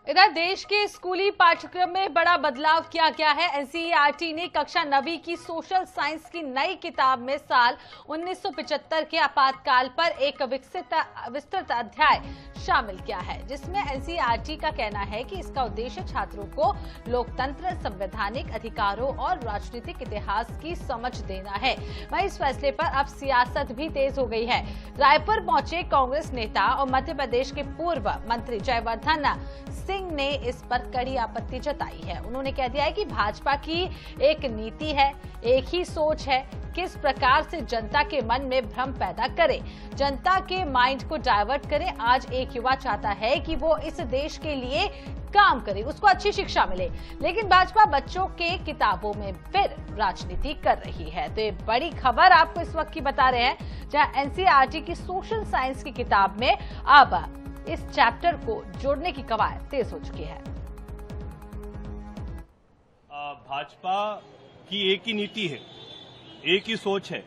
इधर देश के स्कूली पाठ्यक्रम में बड़ा बदलाव किया गया है। एनसीईआरटी ने कक्षा 9वीं की सोशल साइंस की नई किताब में साल 1975 के आपातकाल पर एक विस्तृत अध्याय शामिल किया है, जिसमें एनसीईआरटी का कहना है कि इसका उद्देश्य छात्रों को लोकतंत्र, संवैधानिक अधिकारों और राजनीतिक इतिहास की समझ देना है। वहीं इस फैसले पर अब सियासत भी तेज हो गई है। रायपुर पहुंचे कांग्रेस नेता और मध्य प्रदेश के पूर्व मंत्री जयवर्धन सिंह ने इस पर कड़ी आपत्ति जताई है। उन्होंने कह दिया है कि भाजपा की एक नीति है, एक ही सोच है, किस प्रकार से जनता के मन में भ्रम पैदा करे, जनता के माइंड को डाइवर्ट करे। आज एक युवा चाहता है कि वो इस देश के लिए काम करे, उसको अच्छी शिक्षा मिले, लेकिन भाजपा बच्चों के किताबों में फिर राजनीति कर रही है। तो ये बड़ी खबर आपको इस वक्त की बता रहे हैं, जहां एनसीईआरटी की सोशल साइंस की किताब में अब इस चैप्टर को जोड़ने की कवायद तेज हो चुकी है। भाजपा की एक ही नीति है, एक ही सोच है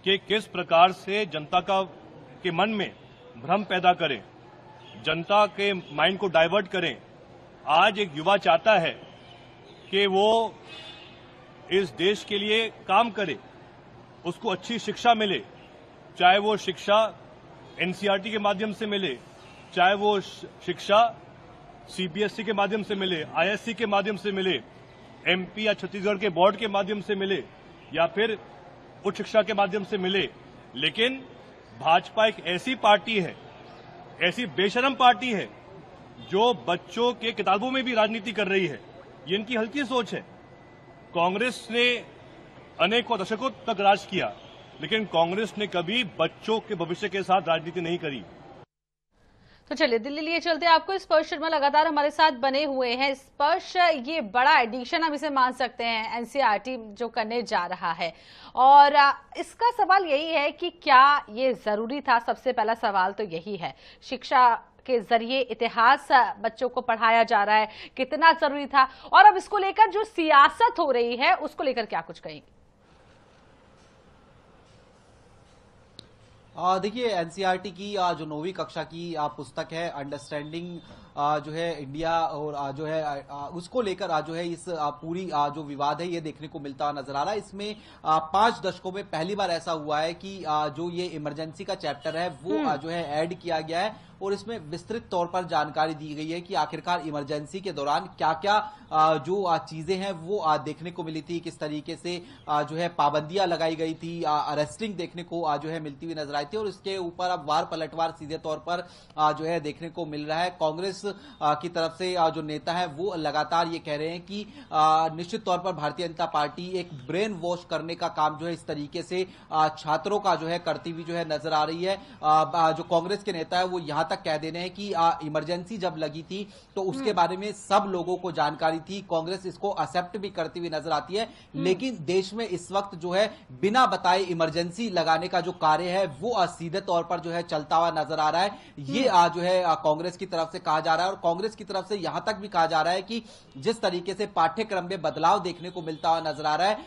कि किस प्रकार से जनता के मन में भ्रम पैदा करें, जनता के माइंड को डाइवर्ट करें। आज एक युवा चाहता है कि वो इस देश के लिए काम करे, उसको अच्छी शिक्षा मिले, चाहे वो शिक्षा एनसीईआरटी के माध्यम से मिले, चाहे वो शिक्षा सीबीएसई के माध्यम से मिले, आईएससी के माध्यम से मिले, एमपी या छत्तीसगढ़ के बोर्ड के माध्यम से मिले, या फिर उच्च शिक्षा के माध्यम से मिले। लेकिन भाजपा एक ऐसी पार्टी है, ऐसी बेशरम पार्टी है, जो बच्चों के किताबों में भी राजनीति कर रही है। ये इनकी हल्की सोच है। कांग्रेस ने अनेकों दशकों तक राज किया, लेकिन कांग्रेस ने कभी बच्चों के भविष्य के साथ राजनीति नहीं करी। तो चलिए दिल्ली लिए चलते हैं। आपको स्पर्श शर्मा लगातार हमारे साथ बने हुए हैं। स्पर्श, ये बड़ा एडिशन हम इसे मान सकते हैं एनसीईआरटी जो करने जा रहा है, और इसका सवाल यही है कि क्या ये जरूरी था? सबसे पहला सवाल तो यही है। शिक्षा के जरिए इतिहास बच्चों को पढ़ाया जा रहा है, कितना जरूरी था? और अब इसको लेकर जो सियासत हो रही है उसको लेकर क्या कुछ कहेंगे? देखिए, एनसीईआरटी की जो 9वीं कक्षा की पुस्तक है, अंडरस्टैंडिंग जो है इंडिया, और जो है उसको लेकर जो है इस पूरी जो विवाद है ये देखने को मिलता नजर आ रहा है। इसमें 5 दशकों में पहली बार ऐसा हुआ है कि जो ये इमरजेंसी का चैप्टर है वो जो है ऐड किया गया है, और इसमें विस्तृत तौर पर जानकारी दी गई है कि आखिरकार इमरजेंसी के दौरान क्या क्या जो चीजें हैं वो देखने को मिली थी, किस तरीके से जो है पाबंदियां लगाई गई थी, अरेस्टिंग देखने को जो है मिलती हुई नजर आई थी। और इसके ऊपर अब वार पलटवार सीधे तौर पर जो है देखने को मिल रहा है। कांग्रेस की तरफ से जो नेता है वो लगातार ये कह रहे हैं कि निश्चित तौर पर भारतीय जनता पार्टी एक ब्रेन वॉश करने का काम जो है इस तरीके से छात्रों का जो है करती हुई जो है नजर आ रही है। जो कांग्रेस के नेता है वो यहां तक कह देने हैं कि इमरजेंसी जब लगी थी तो उसके बारे में सब लोगों को जानकारी थी, कांग्रेस इसको एक्सेप्ट भी करती हुई नजर आती है, लेकिन देश में इस वक्त जो है बिना बताए इमरजेंसी लगाने का जो कार्य है वो सीधे तौर पर जो है चलता हुआ नजर आ रहा है। ये जो है कांग्रेस की तरफ से कहा जा रहा है, और कांग्रेस की तरफ से यहां तक भी कहा जा रहा है कि जिस तरीके से पाठ्यक्रम में बदलाव देखने को मिलता हुआ नजर आ रहा है,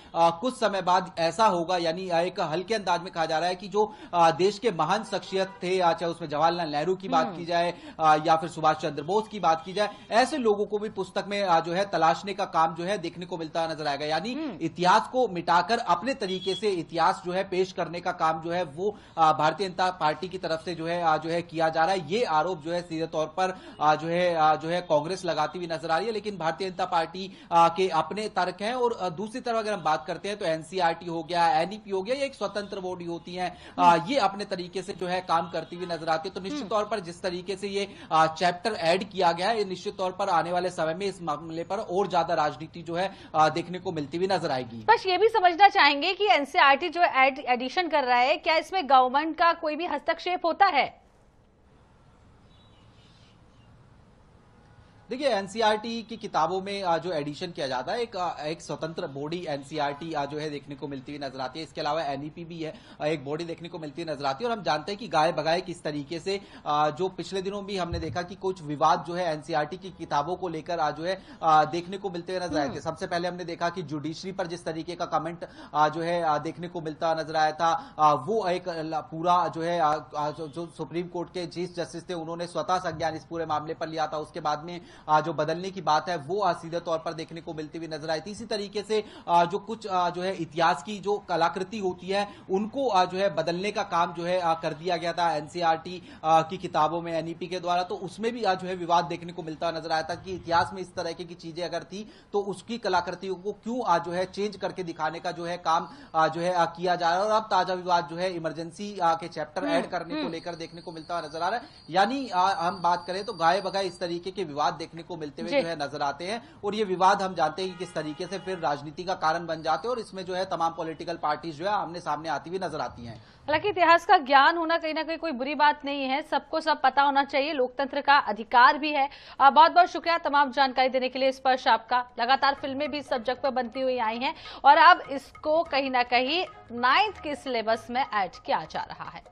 कुछ समय बाद ऐसा होगा, यानी एक हल्के अंदाज में कहा जा रहा है कि जो देश के महान शख्सियत थे, चाहे उसमें जवाहरलाल नेहरू की बात की जाए या फिर सुभाष चंद्र बोस की बात की जाए, ऐसे लोगों को भी पुस्तक में जो है तलाशने का काम जो है देखने को मिलता नजर आएगा। यानी इतिहास को मिटाकर अपने तरीके से इतिहास जो है पेश करने का काम जो है वो भारतीय जनता पार्टी की तरफ से जो है किया जा रहा है। ये आरोप जो है सीधे तौर पर जो है कांग्रेस लगाती हुई नजर आ रही है, लेकिन भारतीय जनता पार्टी के अपने तर्क हैं। और दूसरी तरफ अगर हम बात करते हैं तो एनसीईआरटी हो गया, एनईपी हो गया, ये एक स्वतंत्र बॉडी होती है, ये अपने तरीके से जो है काम करती हुई नजर आती है। तो निश्चित तौर पर जिस तरीके से ये चैप्टर ऐड किया गया है, ये निश्चित तौर पर आने वाले समय में इस मामले पर और ज्यादा राजनीति जो है देखने को मिलती हुई नजर आएगी। बस ये भी समझना चाहेंगे कि एनसीईआरटी जो एडिशन कर रहा है, क्या इसमें गवर्नमेंट का कोई भी हस्तक्षेप होता है? देखिए, एनसीईआरटी की किताबों में जो एडिशन किया जाता है, एक स्वतंत्र बॉडी एनसीईआरटी जो है देखने को मिलती हुई नजर आती है। इसके अलावा एनईपी भी है, एक बॉडी देखने को मिलती हुई नजर आती है। और हम जानते हैं कि गाय बगाए किस तरीके से जो पिछले दिनों भी हमने देखा कि कुछ विवाद जो है एनसीईआरटी की किताबों को लेकर जो है देखने को मिलते हुए नजर आए थे। सबसे पहले हमने देखा कि जुडिशरी पर जिस तरीके का कमेंट जो है देखने को मिलता नजर आया था, वो एक पूरा जो है जो सुप्रीम कोर्ट के चीफ जस्टिस थे, उन्होंने स्वतः संज्ञान इस पूरे मामले पर लिया था। उसके बाद में जो बदलने की बात है वो सीधे तौर पर देखने को मिलती हुई नजर आई थी। इसी तरीके से जो कुछ जो है इतिहास की जो कलाकृति होती है उनको जो है बदलने का काम जो है कर दिया गया था एनसीईआरटी की किताबों में एनईपी के द्वारा। तो उसमें भी जो है विवाद देखने को मिलता नजर आया था कि इतिहास में इस तरह की चीजें अगर थी तो उसकी कलाकृतियों को क्यों जो है चेंज करके दिखाने का जो है काम जो है किया जा रहा है। और अब ताजा विवाद जो है इमरजेंसी के चैप्टर ऐड करने को लेकर देखने को मिलता नजर आ रहा है। यानी हम बात करें तो गाय बगाए इस तरीके के विवाद देखने को मिलते हुए जो है नजर आते हैं। और ये विवाद हम जानते हैं कि किस तरीके से फिर राजनीति का कारण बन जाते हैं और इसमें जो है तमाम पॉलिटिकल पार्टीज जो है आमने सामने आती हुई नजर आती हैं। हालांकि इतिहास का ज्ञान होना कहीं ना कहीं कोई बुरी बात नहीं है, सबको सब पता होना चाहिए, लोकतंत्र का अधिकार भी है। बहुत बहुत शुक्रिया तमाम जानकारी देने के लिए स्पर्श आपका। लगातार फिल्में भी इस सब्जेक्ट पर बनती हुई आई हैं और अब इसको कहीं ना कहीं 9th के सिलेबस में ऐड किया जा रहा है।